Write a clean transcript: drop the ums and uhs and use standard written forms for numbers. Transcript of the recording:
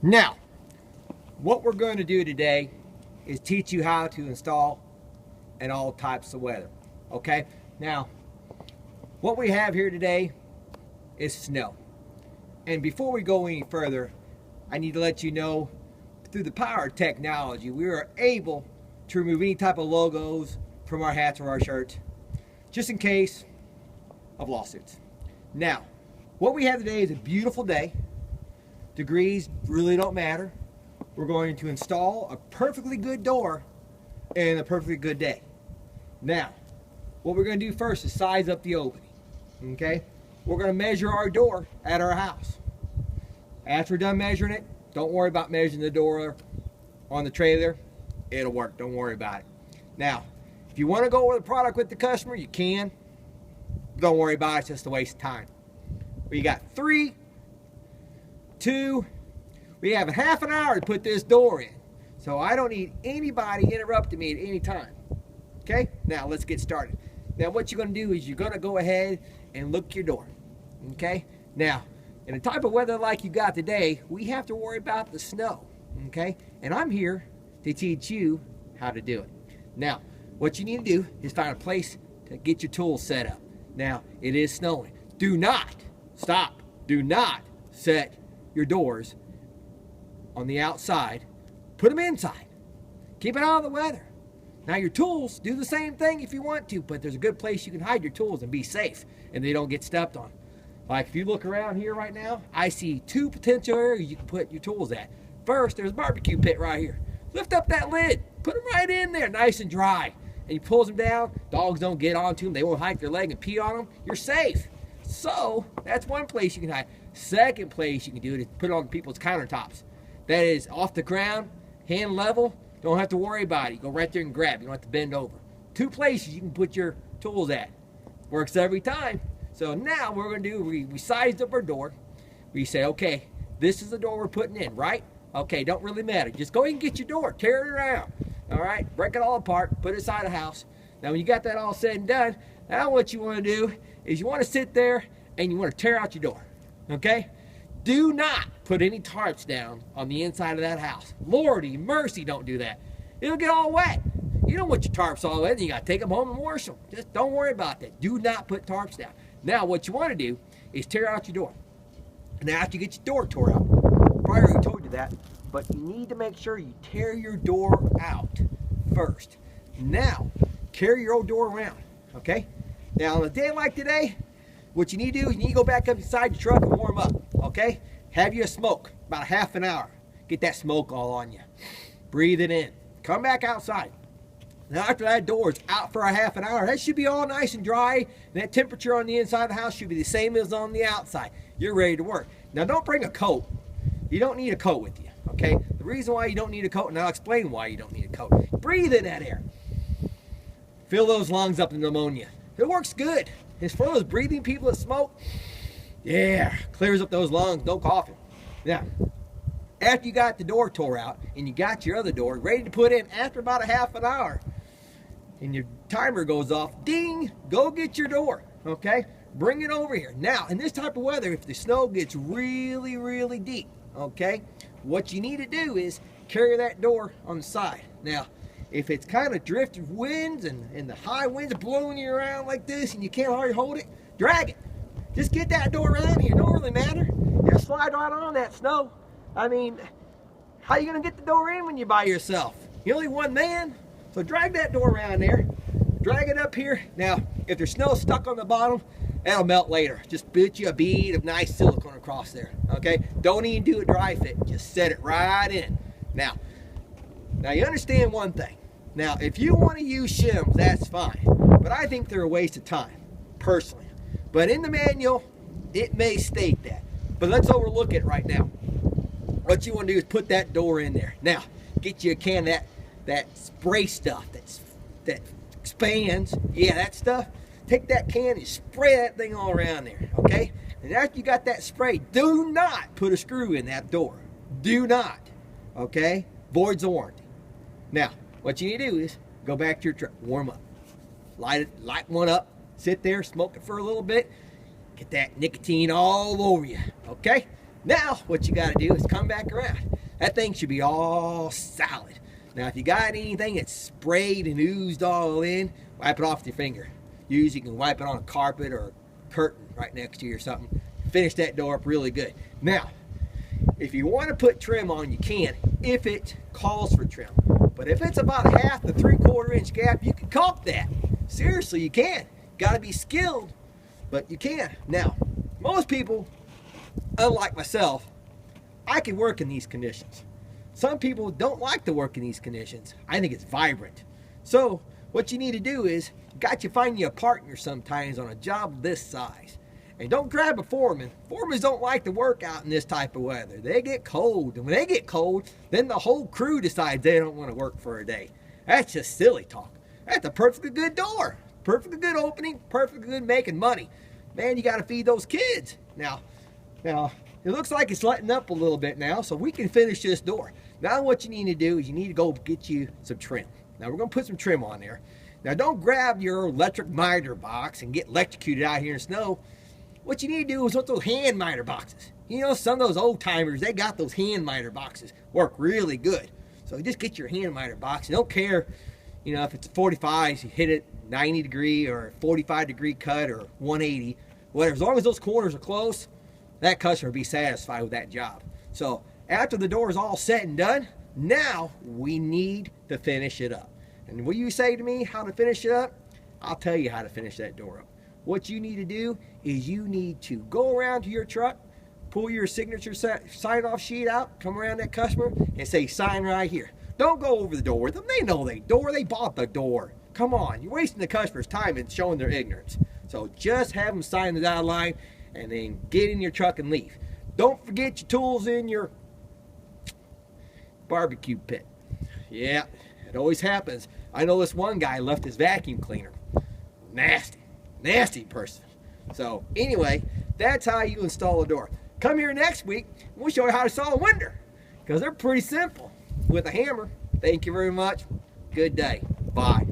Now, what we're going to do today is teach you how to install in all types of weather. Okay? Now, what we have here today is snow. And before we go any further, I need to let you know, through the power of technology, we are able to remove any type of logos from our hats or our shirts, just in case of lawsuits. Now, what we have today is a beautiful day. Degrees really don't matter. We're going to install a perfectly good door and a perfectly good day. Now, what we're going to do first is size up the opening. Okay? We're going to measure our door at our house. After we're done measuring it, don't worry about measuring the door on the trailer. It'll work. Don't worry about it. Now, if you want to go over the product with the customer, you can. Don't worry about it. It's just a waste of time. We got 3, 2, we have a half an hour to put this door in. So I don't need anybody interrupting me at any time. Okay? Now let's get started. Now what you're going to do is you're going to go ahead and look your door. Okay? Now, in a type of weather like you got today, we have to worry about the snow. Okay? And I'm here to teach you how to do it. Now, what you need to do is find a place to get your tools set up. Now, it is snowing. Do not set your doors on the outside. Put them inside. Keep it out of the weather. Now your tools, do the same thing if you want to, but there's a good place you can hide your tools and be safe and they don't get stepped on. Like if you look around here right now, I see 2 potential areas you can put your tools at. First, there's a barbecue pit right here. Lift up that lid, put them right in there, nice and dry. And you pulls them down, dogs don't get onto them, they won't hike their leg and pee on them, you're safe. So, that's one place you can hide. Second place you can do it is put it on people's countertops. That is off the ground, hand level, don't have to worry about it. You go right there and grab, you don't have to bend over. 2 places you can put your tools at. Works every time. So now what we're going to do, we sized up our door. We say, okay, this is the door we're putting in, right? Okay, don't really matter. Just go ahead and get your door, tear it around. All right, break it all apart, put it inside the house. Now when you got that all said and done, now what you want to do is you want to sit there and you want to tear out your door, okay? Do not put any tarps down on the inside of that house. Lordy mercy, don't do that. It'll get all wet. You don't want your tarps all wet, and you got to take them home and wash them. Just don't worry about that. Do not put tarps down. Now what you want to do is tear out your door. Now after you get your door tore out, probably already told you that, but you need to make sure you tear your door out first. Now, carry your old door around, okay? Now on a day like today, what you need to do is you need to go back up inside your truck and warm up, okay? Have you a smoke, about a half an hour. Get that smoke all on you. Breathe it in. Come back outside. Now after that door is out for a half an hour, that should be all nice and dry, and that temperature on the inside of the house should be the same as on the outside. You're ready to work. Now don't bring a coat. You don't need a coat with you, okay? The reason why you don't need a coat, and I'll explain why you don't need a coat. Breathe in that air. Fill those lungs up with pneumonia. It works good. It's for those breathing people that smoke. Yeah, clears up those lungs, no coughing. Now, after you got the door tore out and you got your other door ready to put in after about a half an hour, and your timer goes off, ding, go get your door, okay? Bring it over here. Now, in this type of weather, if the snow gets really, really deep, okay, what you need to do is carry that door on the side. Now, if it's kind of drifting winds and the high winds are blowing you around like this and you can't hardly hold it, drag it. Just get that door around here. It don't really matter. It'll slide right on that snow. I mean, how you going to get the door in when you're by yourself? You're only one man. So drag that door around there. Drag it up here. Now, if there's snow stuck on the bottom, that'll melt later. Just put you a bead of nice silicone across there. Okay? Don't even do a dry fit. Just set it right in. Now you understand one thing. Now, if you want to use shims, that's fine. But I think they're a waste of time, personally. But in the manual, it may state that. But let's overlook it right now. What you want to do is put that door in there. Now, get you a can of that spray stuff that expands. Yeah, that stuff. Take that can and spray that thing all around there, okay? And after you got that spray, do not put a screw in that door. Do not, okay? Voids the warranty. Now, what you need to do is go back to your truck, warm up. Light one up, sit there, smoke it for a little bit, get that nicotine all over you, okay? Now, what you got to do is come back around. That thing should be all solid. Now, if you got anything that's sprayed and oozed all in, wipe it off with your finger. Usually you can wipe it on a carpet or a curtain right next to you or something. Finish that door up really good. Now, if you want to put trim on, you can, if it calls for trim. But if it's about a 1/2 to 3/4 inch gap, you can caulk that. Seriously, you can. Got to be skilled, but you can. Now, most people, unlike myself, I can work in these conditions. Some people don't like to work in these conditions. I think it's vibrant. So what you need to do is, got to find you a partner sometimes on a job this size. And don't grab a foreman. Foremans don't like to work out in this type of weather. They get cold. And when they get cold, then the whole crew decides they don't want to work for a day. That's just silly talk. That's a perfectly good door. Perfectly good opening. Perfectly good making money. Man, you got to feed those kids. Now, it looks like it's letting up a little bit now, so we can finish this door. Now what you need to do is you need to go get you some trim. Now we're going to put some trim on there. Now don't grab your electric miter box and get electrocuted out here in snow. What you need to do is want those hand miter boxes. You know, some of those old timers, they got those hand miter boxes. Work really good. So just get your hand miter box. You don't care, you know, if it's 45, you hit it 90 degree or 45 degree cut or 180, whatever. As long as those corners are close, that customer will be satisfied with that job. So after the door is all set and done, now we need to finish it up. And will you say to me how to finish it up? I'll tell you how to finish that door up. What you need to do is you need to go around to your truck, pull your signature sign-off sheet out, come around that customer and say, sign right here. Don't go over the door with them. They know they bought the door. Come on, you're wasting the customer's time and showing their ignorance. So just have them sign the dotted line and then get in your truck and leave. Don't forget your tools in your barbecue pit. Yeah, it always happens. I know this one guy left his vacuum cleaner. Nasty person. So anyway, that's how you install a door. Come here next week, we'll show you how to install a window, because they're pretty simple with a hammer. Thank you very much. Good day. Bye.